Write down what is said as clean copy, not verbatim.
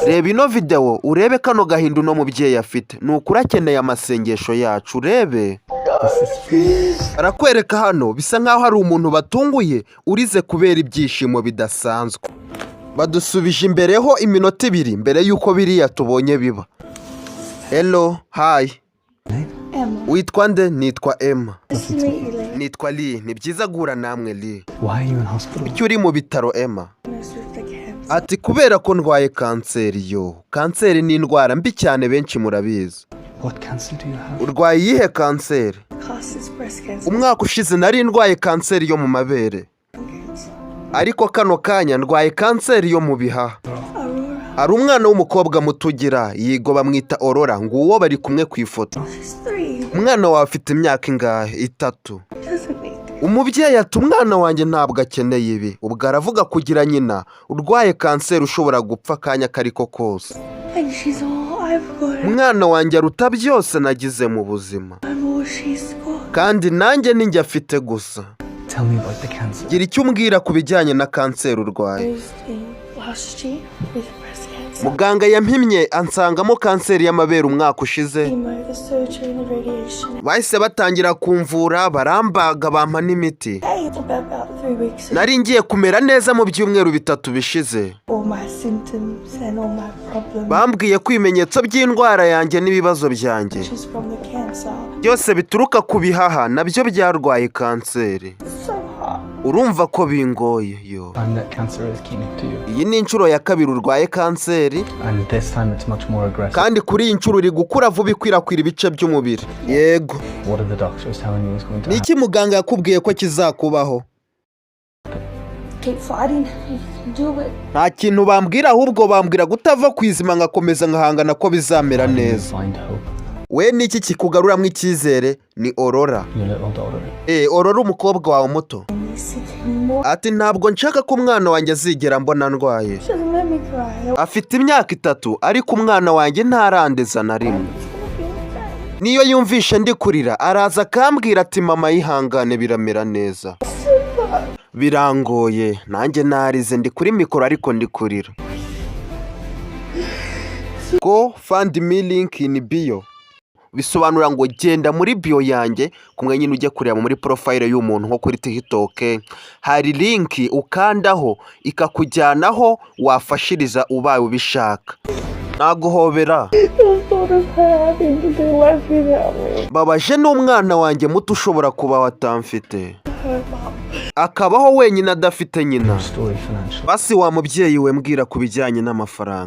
reba ino video urebe kano gahinda uno mubyeyi afite nukuri akeneye amasengesho yacu urebe arakwereka hano bisa nkaho hari umuntu batunguye urize kubera ibyishimo bidasanzwe badusubije imbereho iminota 2 mbere yuko biriya tubonye biba. Hello, hi. Emma. Witwa nde? Nitwa Emma. Lee. Nitwa Lee. Ni byiza guhura namwe Lee. Why are you in hospital? Icyo uri mu bitaro Emma? Ati kubera ko ndwaye kanseri yo. Kanseri ni indwara mbi cyane benshi murabizi. What cancer do you have? Urwaye iyihe kanseri? Umwaka ushize nari ndwaye kanseri yo mu mabere. Ariko kano kanya ndwaye kanseri yo mu bihaha. Ari umwana w'umukobwa mutugira yigo bamwita Aurora ngo uwo bari kumwe ku ifoto. Umwana wawe afite imyaka ingahe? 3. Umubyeyi ati umwana wanjye ntabwo akeneye ibi. Ubwo aravuga kugira nyina urwaye kanseri ushobora gupfa kanya kariko kose. Umwana wanjye aruta byose nagize mu buzima. Kandi nanjye ninjye afite gusa. Tell me about the cancer. Gira icyo umbwira ku bijyanye na kanseri urwaye. Muganga yampimye ansangamo kanseri y'amabere umwaka ushize. Bahise batangira kumvura barambaga bampa n'imiti. Nari ngiye kumera neza mu byumweru 3 bishize. Bambwiye ko ibimenyetso by'indwara yanjye n'ibibazo byanjye byose bituruka ku bihaha nabyo byarwaye kanseri. Urumva ko bingoye yo. Iyi ni inshuro ya 2 urwaye kanseri. Kandi kuri iyi nshuro uri gukura vuba ikwirakwira ibice by'umubiri. Yego. Niki muganga yakubwiye ko kizakubaho? Nta kintu bambwira ahubwo bambwira gutava kwizima ngakomeza nkahangana ko bizamera neza. We niki kikugaruramwe icyizere? Ni Aurora. Aurora umukobwa wawe muto. Ati ntabwo nshaka ko umwana wanjye azigera mbona ndwaye. Afite imyaka 3 ariko umwana wanjye ntarandeza na rimwe. Niyo yumvishe ndi kurira araza akambwira ati mama yihangane biramera neza. Birangoye nanjye narize ndi kuri mikoro ariko ndi kurira. Go find me link in bio. Bisobanura ngo genda muri bio yanjye kumwe nyine ujye kureba muri profile y'umuntu nko kuri TikTok hari link ukandaho ikakujyanaho wafashiriza ubaye ubishaka. Naguhobera. Babaje n'umwana wanjye muto ushobora kuba watamfite. Akabaho wenyine adafite nyina. Basi wa mubyeyi we mbwira ku bijyanye n'amafaranga.